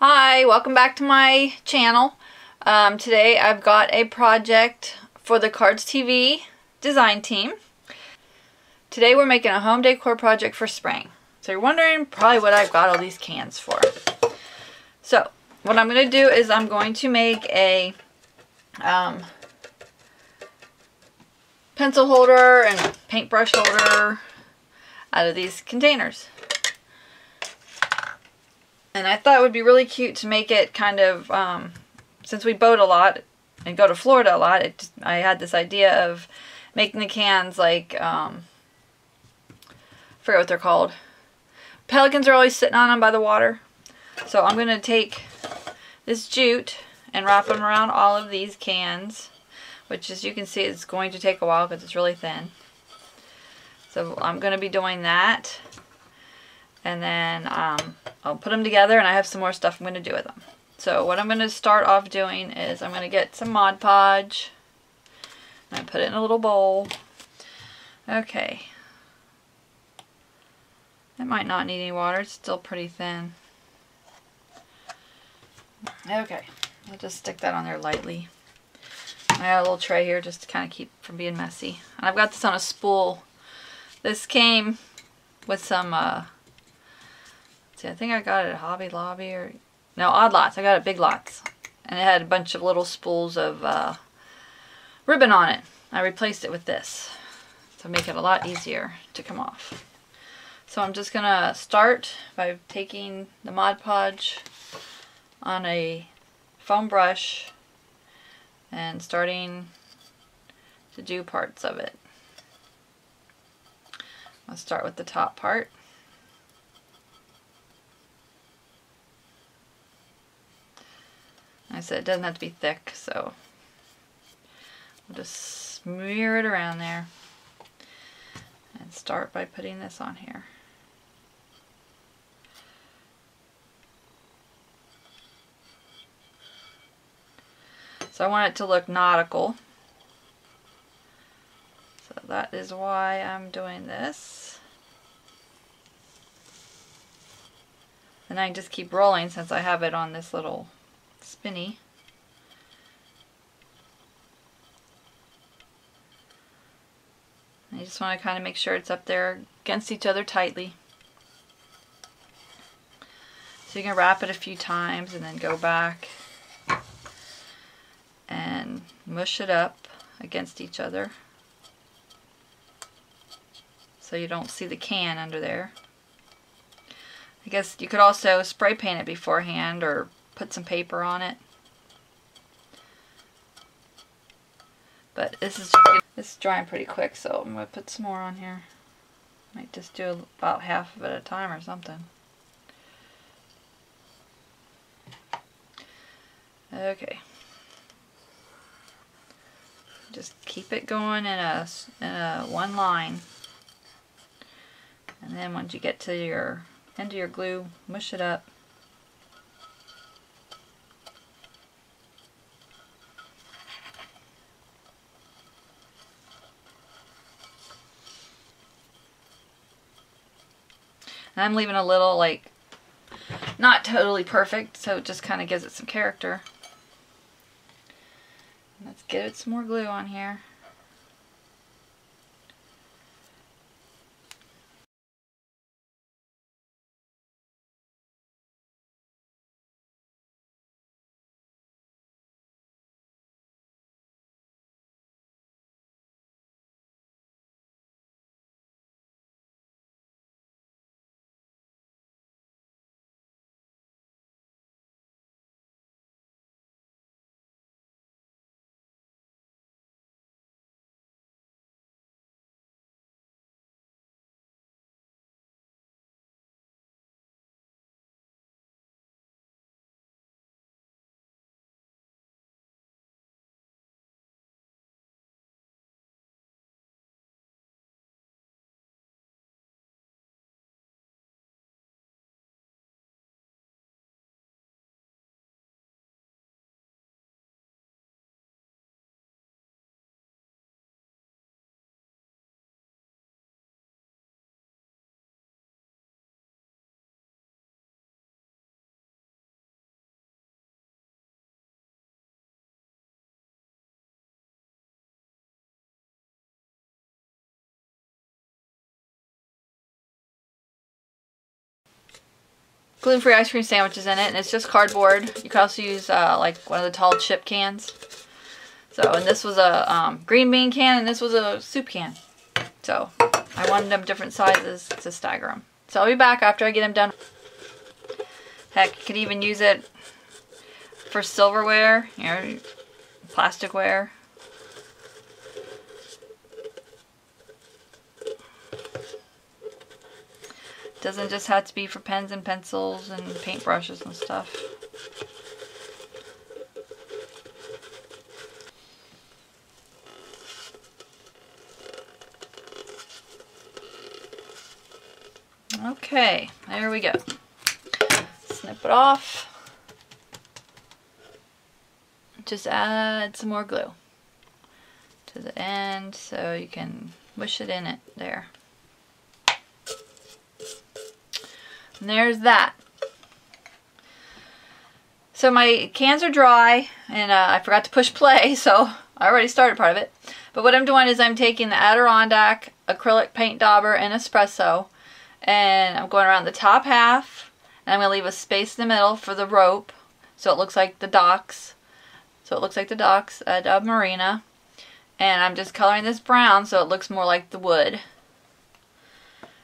Hi, welcome back to my channel. Today I've got a project for the Cards TV design team. Today we're making a home decor project for spring. So you're wondering probably what I've got all these cans for. So what I'm going to do is I'm going to make a pencil holder and paintbrush holder out of these containers. And I thought it would be really cute to make it kind of, since we boat a lot and go to Florida a lot, I had this idea of making the cans like, I forget what they're called. Pelicans are always sitting on them by the water. So I'm going to take this jute and wrap them around all of these cans, which as you can see is going to take a while because it's really thin. So I'm going to be doing that. And then I'll put them together, and I have some more stuff I'm going to do with them. So what I'm going to start off doing is I'm going to get some Mod Podge. And I put it in a little bowl. Okay. It might not need any water. It's still pretty thin. Okay. I'll just stick that on there lightly. I got a little tray here just to kind of keep from being messy. And I've got this on a spool. This came with some... I think I got it at Hobby Lobby or... No, Odd Lots. I got it at Big Lots. And it had a bunch of little spools of ribbon on it. I replaced it with this to make it a lot easier to come off. So I'm just going to start by taking the Mod Podge on a foam brush and starting to do parts of it. I'll start with the top part. I said it doesn't have to be thick, so we'll just smear it around there and start by putting this on here. So I want it to look nautical, so that is why I'm doing this. And I can just keep rolling since I have it on this little spinny. And you just want to kind of make sure it's up there against each other tightly. So you can wrap it a few times and then go back and mush it up against each other so you don't see the can under there. I guess you could also spray paint it beforehand or put some paper on it. But this is drying pretty quick, so I'm going to put some more on here. Might just do about half of it at a time or something. Okay. Just keep it going in a one line. And then once you get to your end of your glue, mush it up. And I'm leaving a little, like, not totally perfect, so it just kind of gives it some character. Let's get it some more glue on here. gluten-free ice cream sandwiches in it, and it's just cardboard. You can also use like one of the tall chip cans. So, and this was a green bean can, and this was a soup can. So, I wanted them different sizes to stagger them. So, I'll be back after I get them done. Heck, you could even use it for silverware, you know, plasticware. Doesn't just have to be for pens and pencils and paintbrushes and stuff. Okay, there we go. Snip it off. Just add some more glue to the end so you can mush it in it there. And there's that. So my cans are dry, and I forgot to push play, so I already started part of it. But what I'm doing is I'm taking the Adirondack acrylic paint dauber and espresso, and I'm going around the top half, and I'm going to leave a space in the middle for the rope, so it looks like the docks. So it looks like the docks at a marina. And I'm just coloring this brown so it looks more like the wood.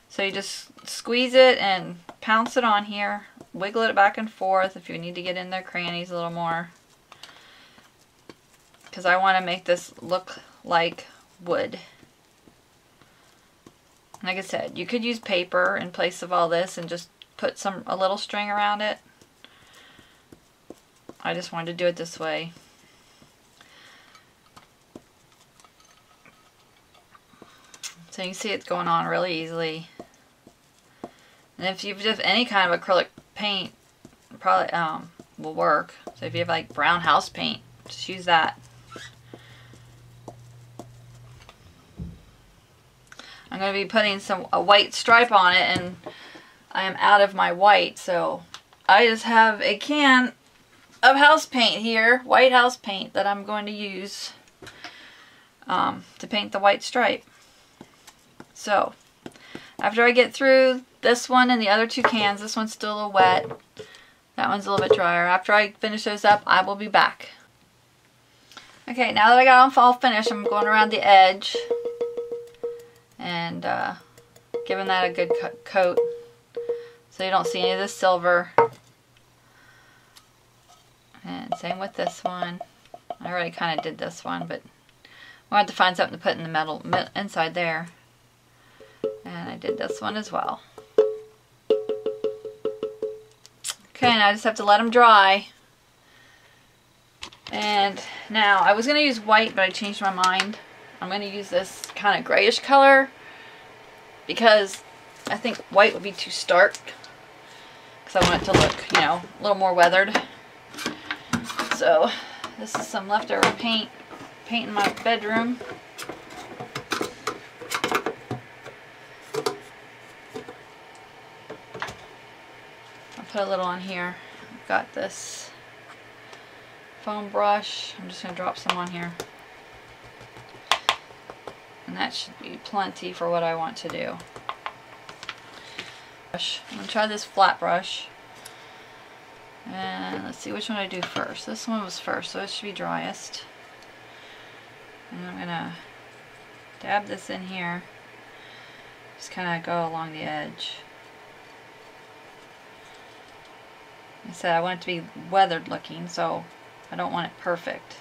So you just squeeze it and pounce it on here. Wiggle it back and forth if you need to get in their crannies a little more. Because I want to make this look like wood. Like I said, you could use paper in place of all this and just put a little string around it. I just wanted to do it this way. So you can see it's going on really easily. And if you've just any kind of acrylic paint, probably will work. So if you have like brown house paint, just use that. I'm going to be putting a white stripe on it, and I am out of my white, so I just have a can of house paint here, white house paint, that I'm going to use to paint the white stripe. So after I get through this one and the other two cans, this one's still a little wet, that one's a little bit drier. After I finish those up, I will be back. Okay, now that I got them all finished, I'm going around the edge and giving that a good coat so you don't see any of the silver. And same with this one. I already kind of did this one, but I wanted to find something to put in the metal inside there. And I did this one as well. Okay, now I just have to let them dry. And now, I was going to use white, but I changed my mind. I'm going to use this kind of grayish color because I think white would be too stark. Because I want it to look, you know, a little more weathered. So, this is some leftover paint in my bedroom. I'll put a little on here. I've got this foam brush. I'm just going to drop some on here. And that should be plenty for what I want to do. I'm going to try this flat brush. And let's see which one I do first. This one was first, so it should be driest. And I'm going to dab this in here. Just kind of go along the edge. Like I said, I want it to be weathered looking, so I don't want it perfect.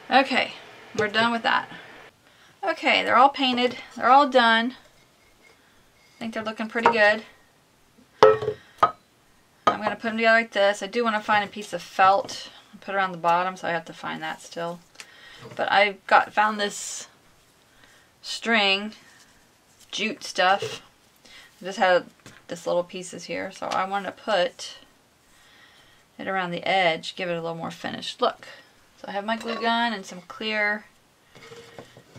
Okay, we're done with that. Okay, they're all painted. They're all done. I think they're looking pretty good. I'm going to put them together like this. I do want to find a piece of felt and put it around the bottom, so I have to find that still. But I found this string, jute stuff. I just had this little pieces here, so I want to put it around the edge, give it a little more finished look. So I have my glue gun and some clear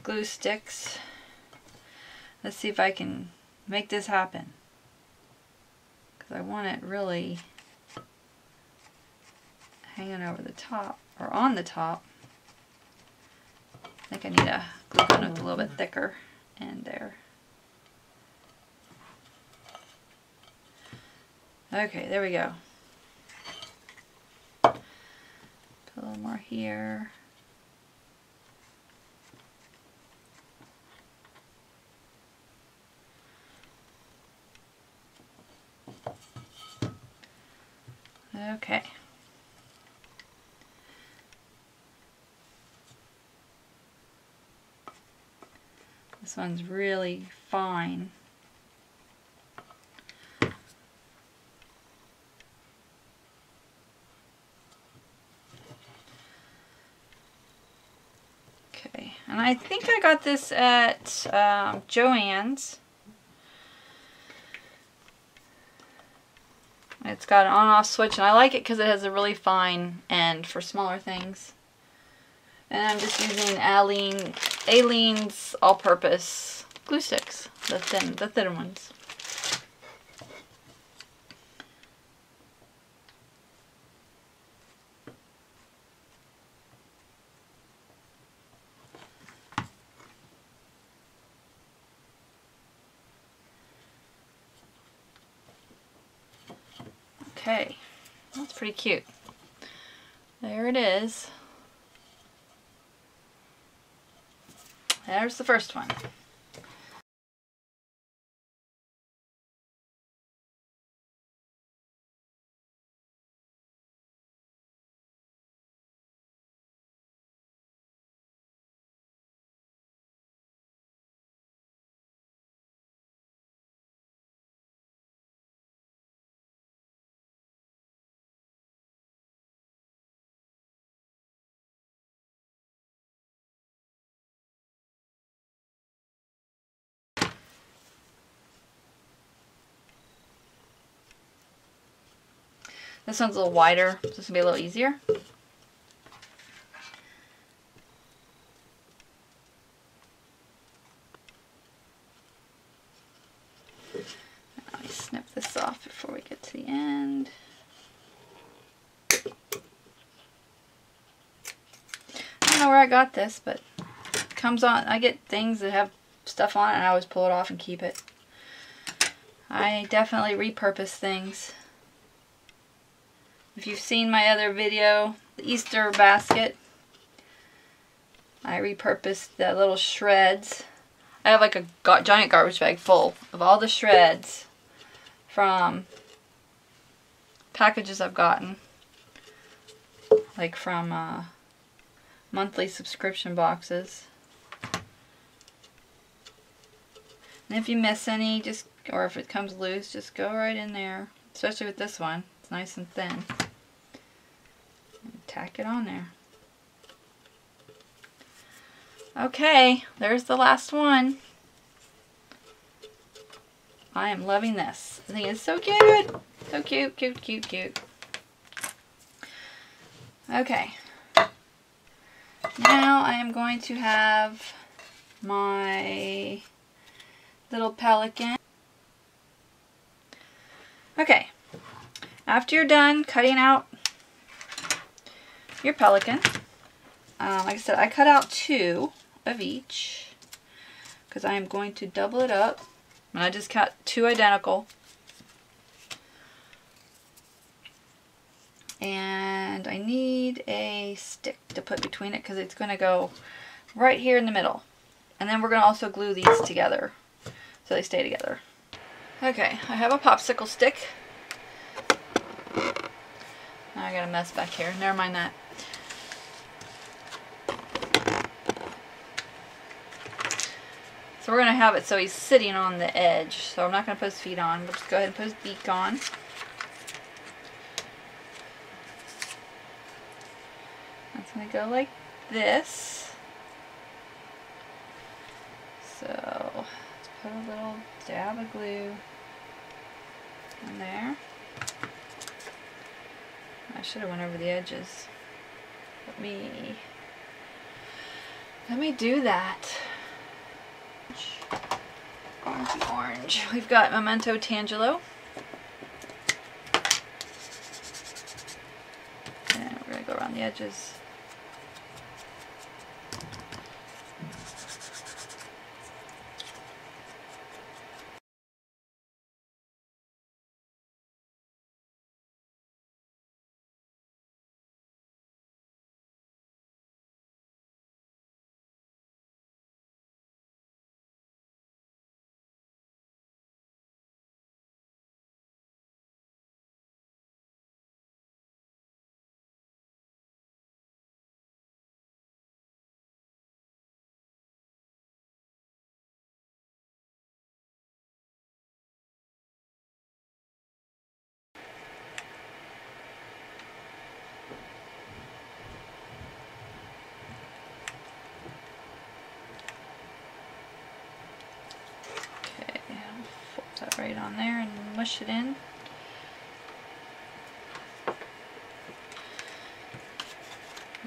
glue sticks. Let's see if I can make this happen, because I want it really hanging over the top, or on the top. I think I need a glue gun with a little bit thicker end there. Okay, there we go. Put a little more here. Okay. This one's really fine. Okay, and I think I got this at Joann's. It's got an on-off switch, and I like it because it has a really fine end for smaller things. And I'm just using Aleene's all-purpose glue sticks, the thinner ones. Okay, that's pretty cute. There it is. There's the first one. This one's a little wider, so this will be a little easier. Let me snip this off before we get to the end. I don't know where I got this, but it comes on. I get things that have stuff on it and I always pull it off and keep it. I definitely repurpose things. If you've seen my other video, the Easter basket, I repurposed the little shreds. I have like a giant garbage bag full of all the shreds from packages I've gotten, like from monthly subscription boxes. And if you miss any, or if it comes loose, just go right in there. Especially with this one, it's nice and thin. And tack it on there. Okay, there's the last one. I am loving this. I think it's so cute. So cute, cute, cute, cute. Okay. Now I am going to have my little pelican. Okay. After you're done cutting out your pelican, like I said, I cut out 2 of each because I am going to double it up. And I just cut 2 identical. And I need a stick to put between it because it's going to go right here in the middle. And then we're going to also glue these together so they stay together. Okay, I have a popsicle stick. I got a mess back here. Never mind that. So we're going to have it so he's sitting on the edge. So I'm not going to put his feet on. We'll just go ahead and put his beak on. It's going to go like this. So let's put a little dab of glue in there. I should have went over the edges. Let me do that. Orange. We've got Memento Tangelo. And we're going to go around the edges. That right on there and mush it in.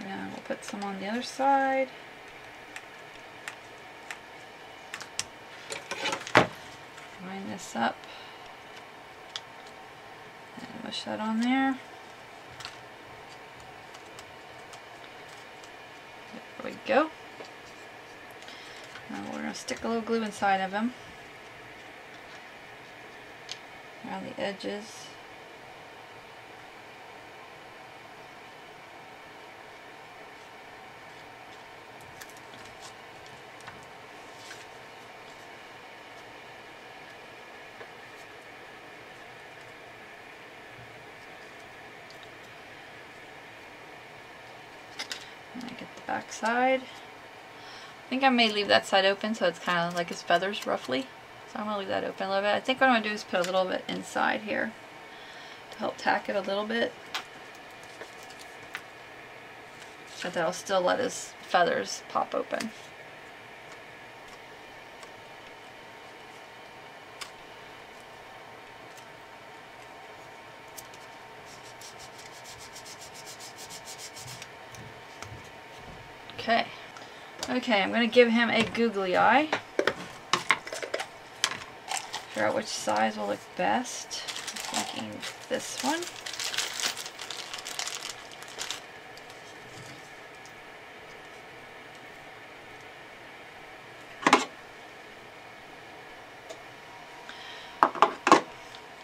And we'll put some on the other side. Line this up and mush that on there. There we go. Now we're going to stick a little glue inside of them. Around the edges. And I get the back side. I think I may leave that side open so it's kind of like his feathers roughly. So I'm going to leave that open a little bit. I think what I'm going to do is put a little bit inside here to help tack it a little bit. So that'll still let his feathers pop open. Okay. Okay, I'm going to give him a googly eye. Figure out which size will look best. I'm thinking this one.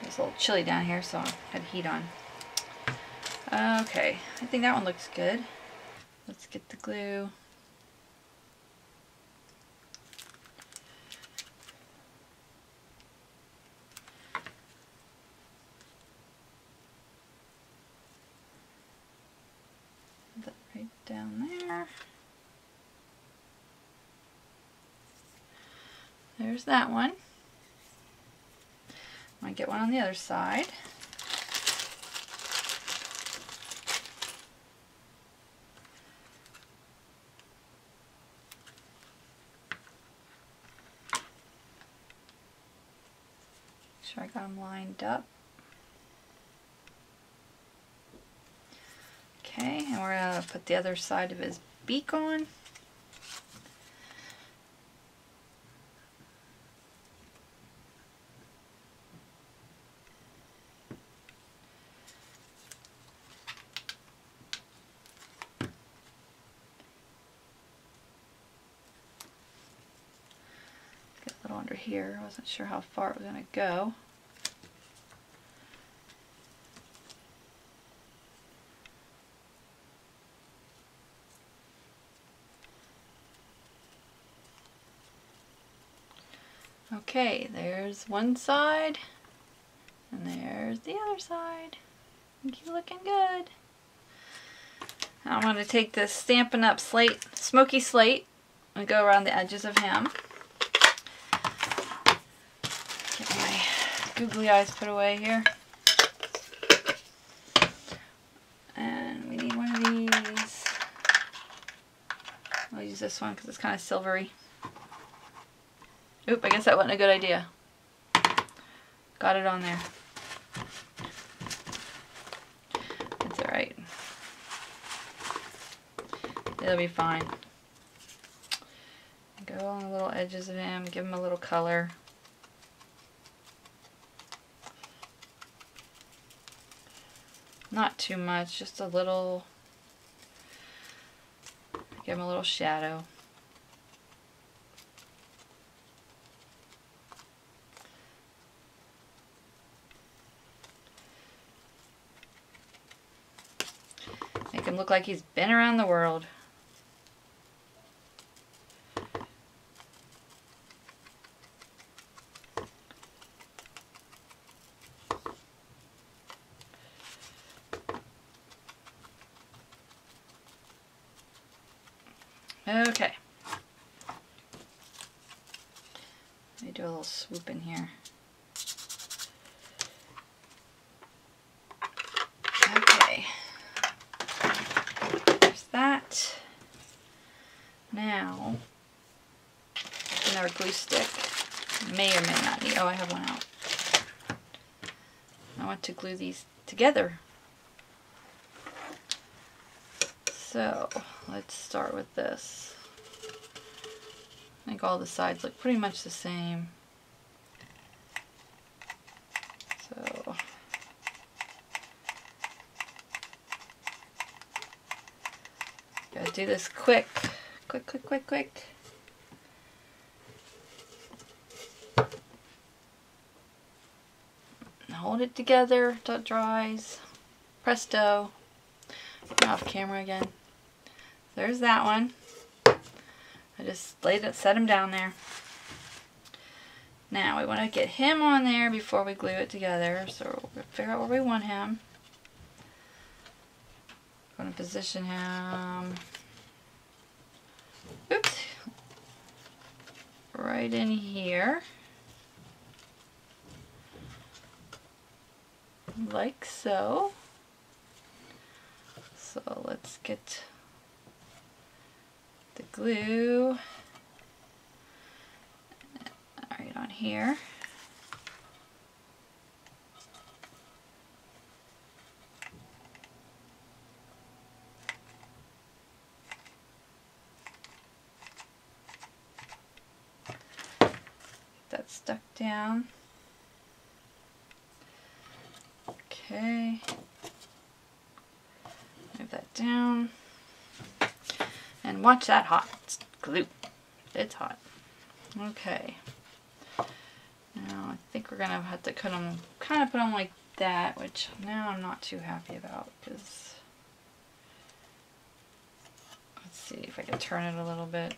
It's a little chilly down here, so I had heat on. Okay, I think that one looks good. Let's get the glue. That right down there. There's that one. I get one on the other side. Make sure I got them lined up. Okay, and we're going to put the other side of his beak on. Get a little under here. I wasn't sure how far it was going to go. Okay, there's one side, and there's the other side. Keep looking good. Now I'm going to take this Stampin' Up! Slate, Smoky Slate, and go around the edges of him. Get my googly eyes put away here. And we need one of these. use this one because it's kind of silvery. Oop, I guess that wasn't a good idea. Got it on there. It's alright. It'll be fine. Go on the little edges of him, give him a little color. Not too much, just a little. Give him a little shadow. Make him look like he's been around the world. Okay. Let me do a little swoop in here. Okay. There's that. Now, another glue stick. May or may not need. Oh, I have one out. I want to glue these together. So, let's start with this. I think all the sides look pretty much the same. So, gotta do this quick. Quick, quick, quick, quick. Hold it together till it dries. Presto. Off camera again. There's that one. I just set him down there. Now we want to get him on there before we glue it together. So we'll figure out where we want him. I'm going to position him. Oops. Right in here. Like so. So let's get the glue right on here. Get that stuck down. Okay. Move that down. And watch that hot glue. It's hot. Okay. Now I think we're gonna have to kind of put them like that, which now I'm not too happy about because let's see if I can turn it a little bit.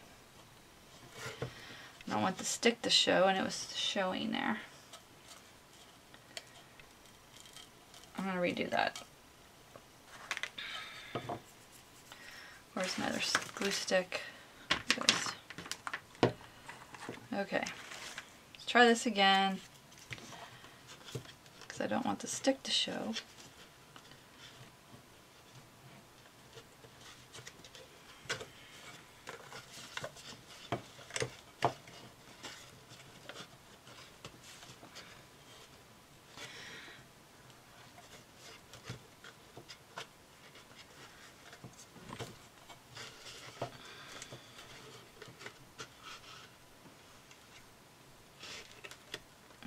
I don't want the stick to show, and it was showing there. I'm gonna redo that. Where's my other glue stick? Okay, let's try this again because I don't want the stick to show.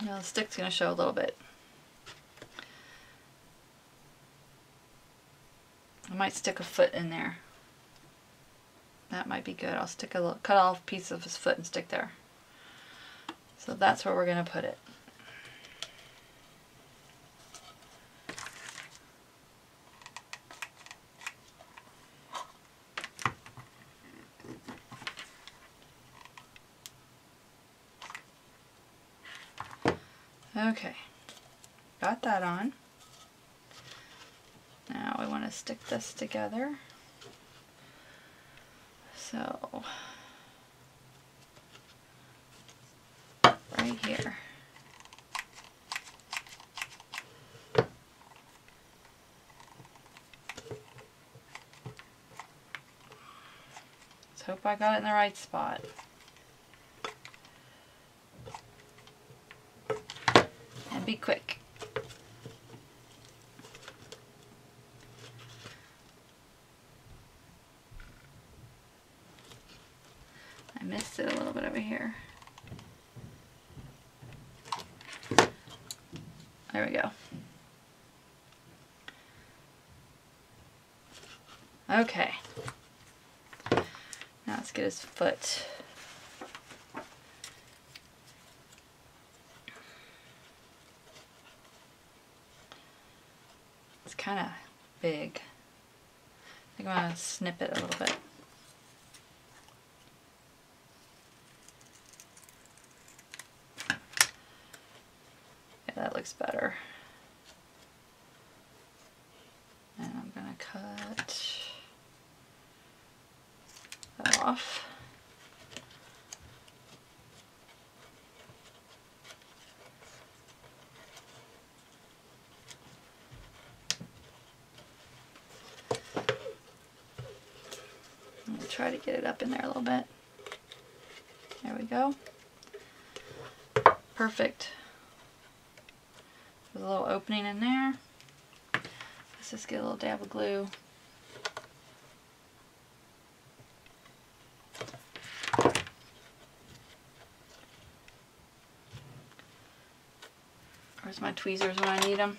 Now the stick's going to show a little bit. I might stick a foot in there. That might be good. I'll stick cut off a piece of his foot and stick there. So that's where we're going to put it. Okay, got that on. Now we want to stick this together. So, right here. Let's hope I got it in the right spot. And be quick. I missed it a little bit over here. There we go. Okay. Now let's get his foot. It's kind of big. I think I'm going to snip it a little bit. Yeah, that looks better. And I'm going to cut that off. Try to get it up in there a little bit. There we go. Perfect. There's a little opening in there. Let's just get a little dab of glue. Where's my tweezers when I need them?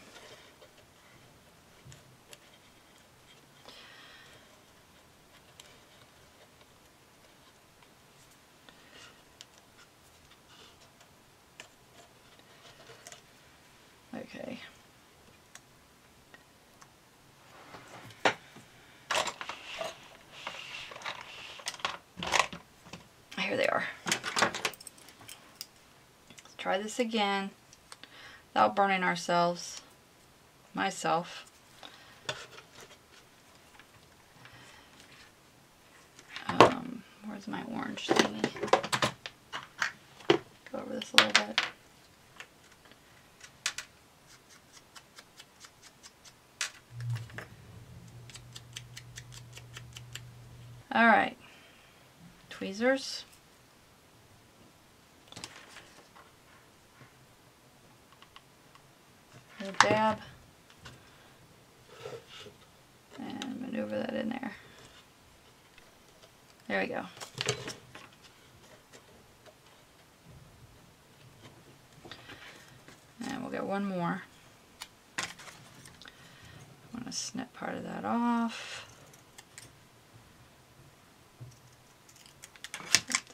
Okay. Here they are. Let's try this again without burning myself. Where's my orange thingy? Go over this a little bit. Alright, tweezers. A little dab. And maneuver that in there. There we go. And we'll get one more. I'm going to snip part of that off.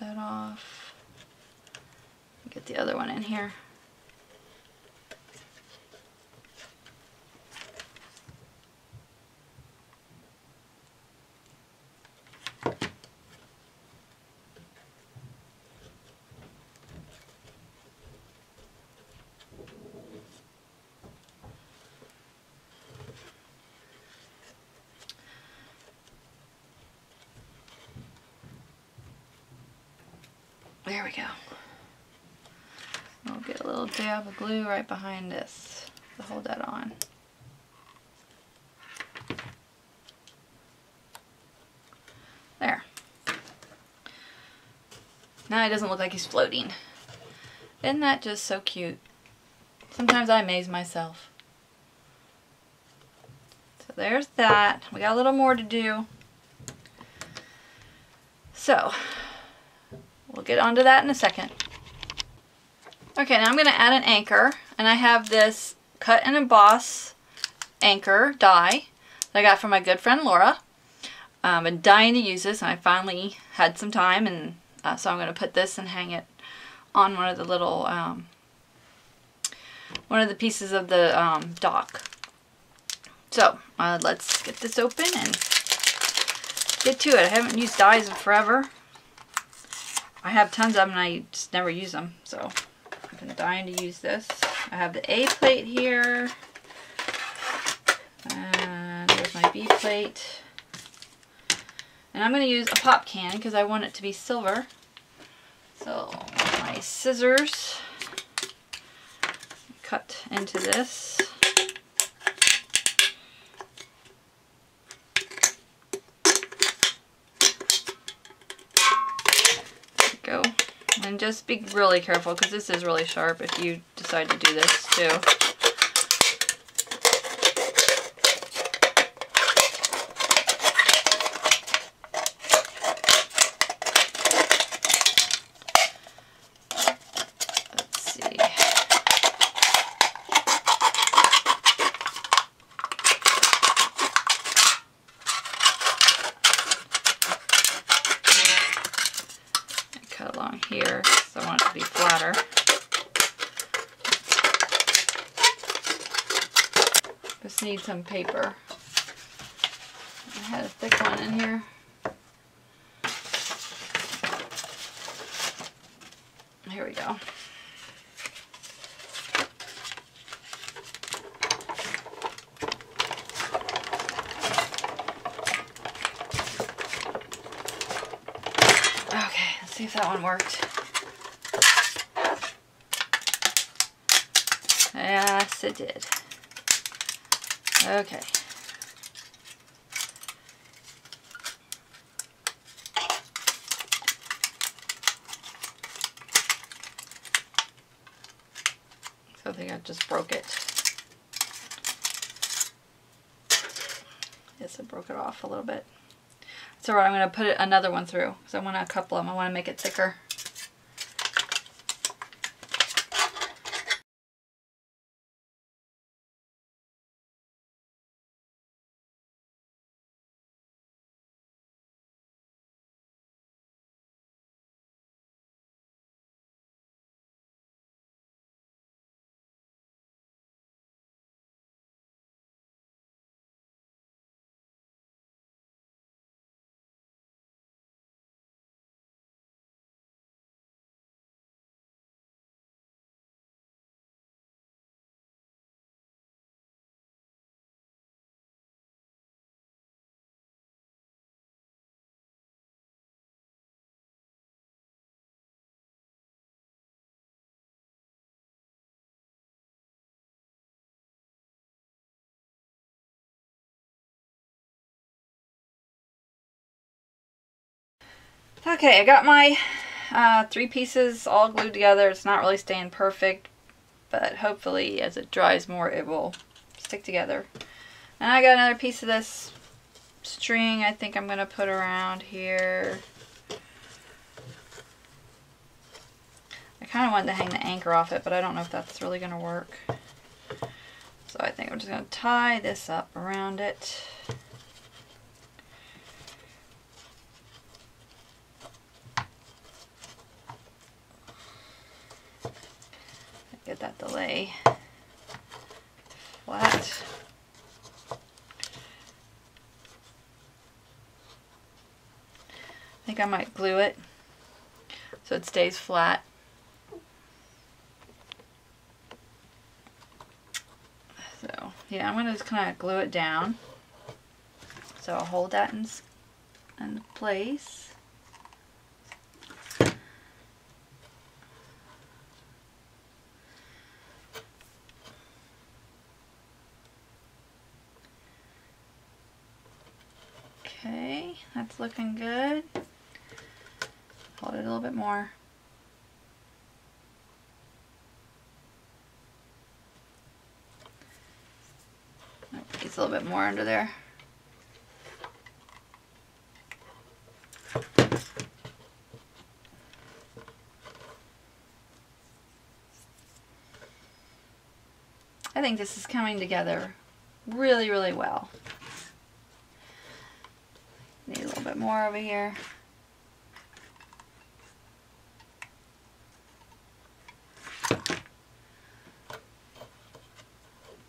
That off. Get the other one in here. There we go. We'll get a little dab of glue right behind this to hold that on. There. Now it doesn't look like he's floating. Isn't that just so cute? Sometimes I amaze myself. So there's that. We got a little more to do. So we'll get onto that in a second. Okay, now I'm going to add an anchor, and I have this cut and emboss anchor die that I got from my good friend Laura. I've been dying to use this, and I finally had some time, and so I'm going to put this and hang it on one of the little, one of the pieces of the dock. So let's get this open and get to it. I haven't used dies in forever. I have tons of them and I just never use them, so I've been dying to use this. I have the A plate here, and there's my B plate. And I'm going to use a pop can because I want it to be silver. So my scissors, cut into this. go. And just be really careful because this is really sharp if you decide to do this too. Let's see. Cut along here because I want it to be flatter. Just need some paper. I had a thick one in here. Here we go. Okay, let's see if that one worked. Yes, it did. Okay. So I think I just broke it. Yes, I broke it off a little bit. So I'm going to put another one through because I want to couple them. I want to make it thicker. Okay, I got my 3 pieces all glued together. It's not really staying perfect, but hopefully as it dries more it will stick together. And I got another piece of this string I think I'm going to put around here. I kind of wanted to hang the anchor off it, but I don't know if that's really going to work. So I think I'm just going to tie this up around it. Get that to lay flat. I think I might glue it so it stays flat. So yeah, I'm going to just kind of glue it down. So I'll hold that in place. Okay, that's looking good. Hold it a little bit more. It's a little bit more under there. I think this is coming together really, really well. Need a little bit more over here.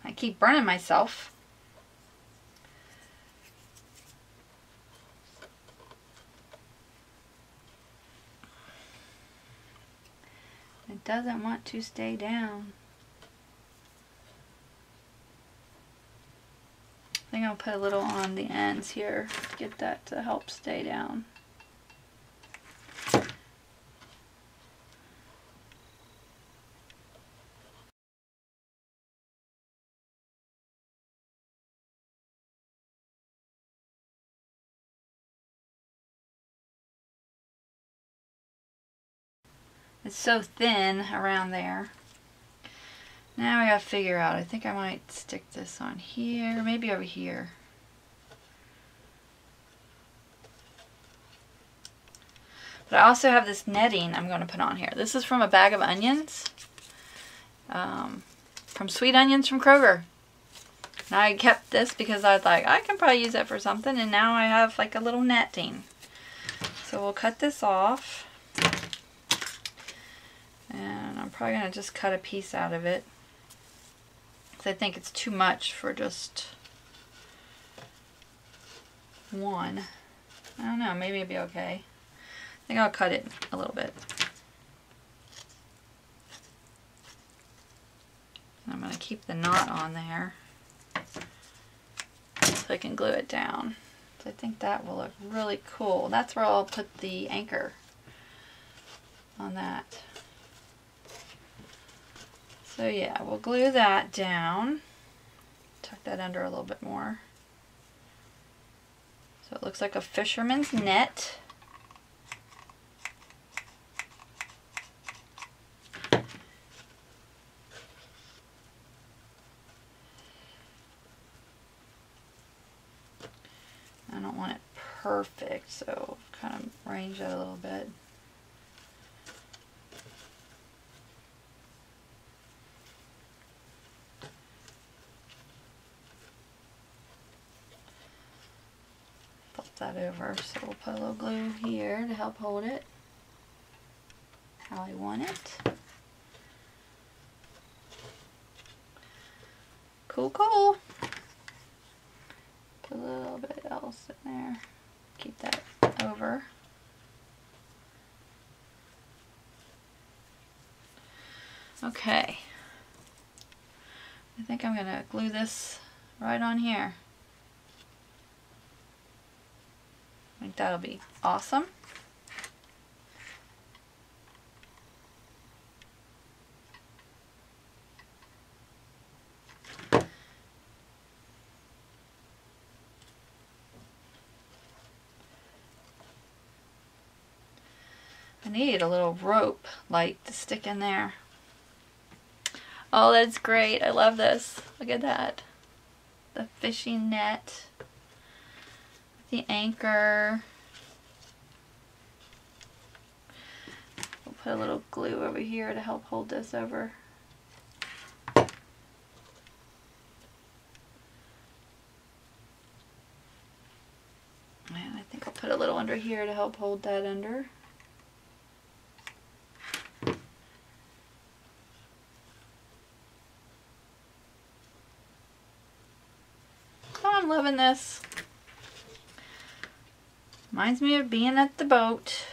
I keep burning myself. It doesn't want to stay down. I think I'll put a little on the ends here to get that to help stay down. It's so thin around there. Now I gotta figure out, I think I might stick this on here, maybe over here. But I also have this netting I'm going to put on here. This is from a bag of onions. From Sweet Onions from Kroger. Now I kept this because I was like, I can probably use that for something, and now I have like a little netting. So we'll cut this off. And I'm probably going to just cut a piece out of it. Because I think it's too much for just one. I don't know, maybe it'll be okay. I think I'll cut it a little bit. I'm going to keep the knot on there so I can glue it down. So I think that will look really cool. That's where I'll put the anchor on that. So yeah, we'll glue that down. Tuck that under a little bit more. So it looks like a fisherman's net. I don't want it perfect, so kind of range it a little bit. Flip that over, so we'll put a little glue here to help hold it how I want it. Cool, cool. Put a little bit else in there. Keep that over. Okay. I think I'm going to glue this right on here. I think that'll be awesome. I need a little rope like to stick in there. Oh, that's great. I love this. Look at that. The fishing net. The anchor. We'll put a little glue over here to help hold this over. And I think I'll put a little under here to help hold that under. Oh, I'm loving this. Reminds me of being at the boat.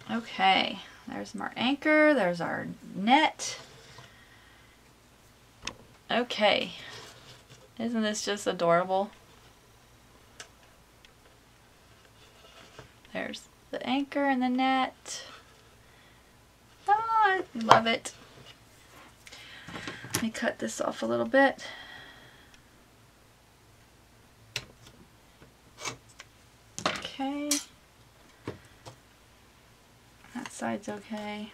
Okay, there's our anchor, there's our net. Okay, isn't this just adorable? There's the anchor and the net. Oh, I love it. Let me cut this off a little bit. Okay. That side's okay.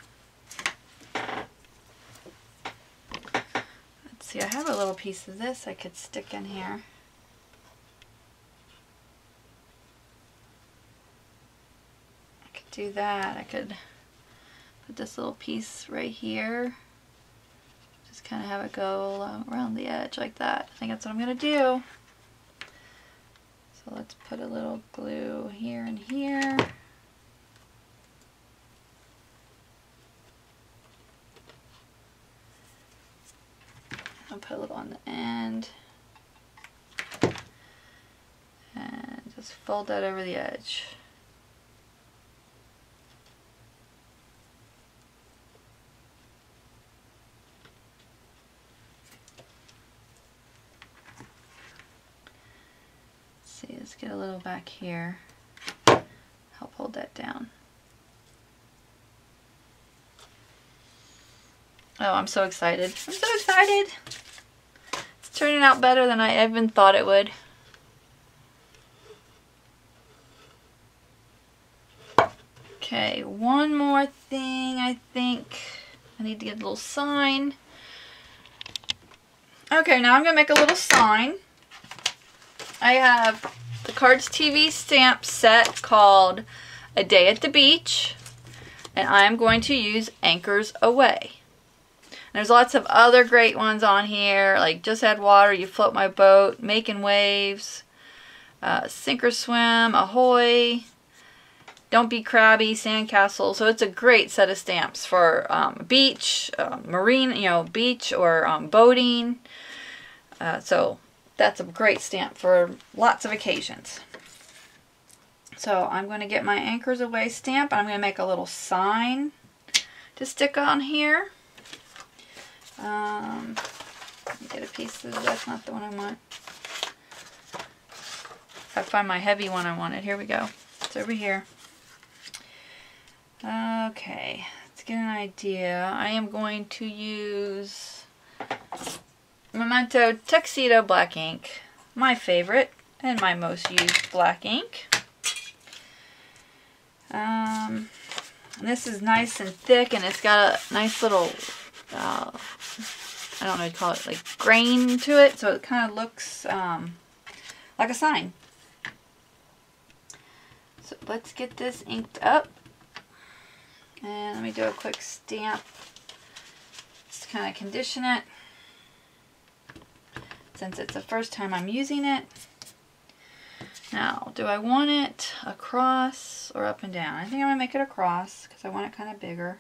Let's see, I have a little piece of this I could stick in here. I could do that. I could put this little piece right here. Just kind of have it go around the edge like that. I think that's what I'm going to do. So let's put a little glue here and here. I'll put a little on the end. And just fold that over the edge. Let's get a little back here, help hold that down. Oh, I'm so excited. I'm so excited. It's turning out better than I even thought it would. Okay, one more thing. I think I need to get a little sign. Okay, now I'm going to make a little sign. I have the Cards TV stamp set called A Day at the Beach, and I'm going to use Anchors Away. And there's lots of other great ones on here, like Just Add Water, You Float My Boat, Making Waves, Sink or Swim, Ahoy, Don't Be Crabby, Sandcastle. So it's a great set of stamps for beach, marine, beach or boating. So that's a great stamp for lots of occasions. So I'm going to get my Anchors Away stamp, and I'm going to make a little sign to stick on here. Let me get a piece of that's not the one I want. I find my heavy one I wanted. Here we go. It's over here. Okay, let's get an idea. I am going to use Memento Tuxedo black ink, my favorite and my most used black ink. And this is nice and thick, and it's got a nice little, I don't know what you call it, like grain to it, so it kind of looks like a sign. So let's get this inked up, and let me do a quick stamp just to kind of condition it, since it's the first time I'm using it. Now, do I want it across or up and down? I think I'm going to make it across because I want it kind of bigger.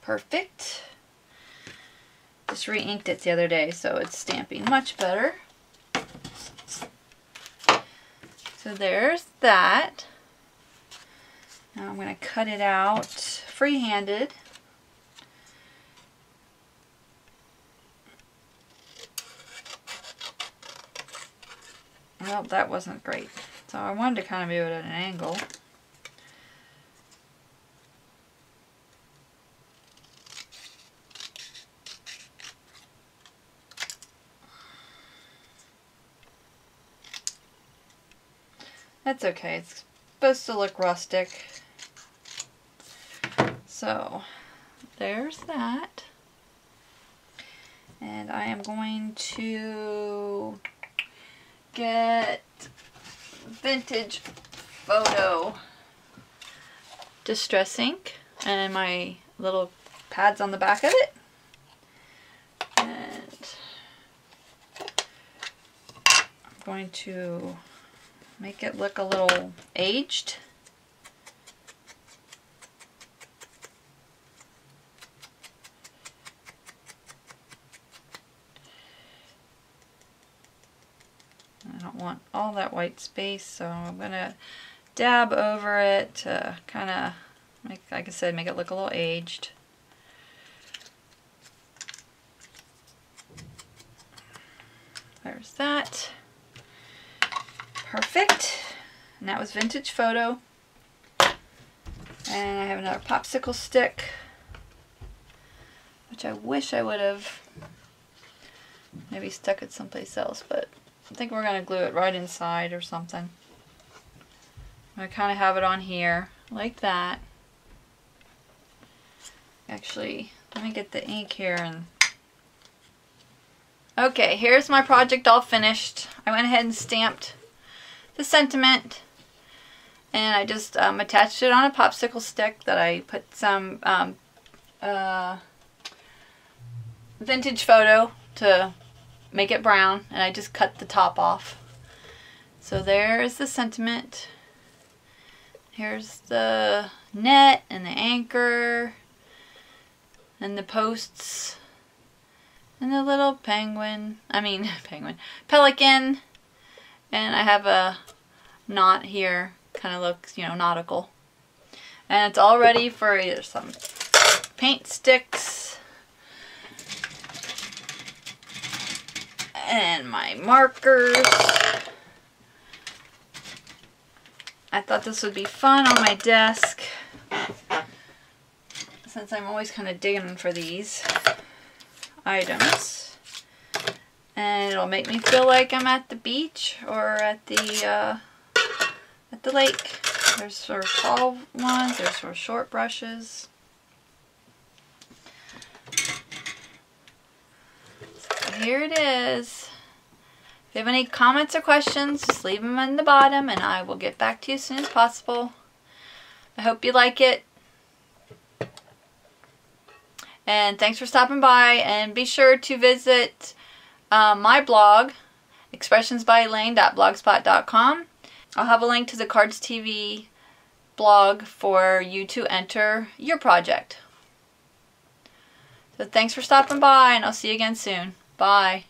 Perfect. Just re-inked it the other day, so it's stamping much better. So there's that. Now I'm going to cut it out free-handed. Well, that wasn't great. So I wanted to kind of do it at an angle. That's okay. It's supposed to look rustic. So there's that. And I am going to get Vintage Photo Distress ink and my little pads on the back of it. And I'm going to make it look a little aged. I don't want all that white space, so I'm going to dab over it to kind of, like I said, make it look a little aged. There's that. Perfect. And that was Vintage Photo. And I have another popsicle stick, which I wish I would have maybe stuck it someplace else, but I think we're going to glue it right inside or something. I kind of have it on here like that. Actually, let me get the ink here. And okay, here's my project all finished. I went ahead and stamped the sentiment, and I just attached it on a popsicle stick that I put some Vintage Photo to make it brown, and I just cut the top off. So there's the sentiment. Here's the net and the anchor and the posts and the little pelican, and I have a knot here, kind of looks, nautical. And it's all ready for either some paint sticks and my markers. I thought this would be fun on my desk, since I'm always kind of digging for these items. And it'll make me feel like I'm at the beach or at the at the lake. There's for tall ones, there's for short brushes. So here it is. If you have any comments or questions, just leave them in the bottom and I will get back to you as soon as possible. I hope you like it. And thanks for stopping by, and be sure to visit my blog, expressionsbyelaine.blogspot.com. I'll have a link to the Cards TV blog for you to enter your project. So thanks for stopping by, and I'll see you again soon. Bye.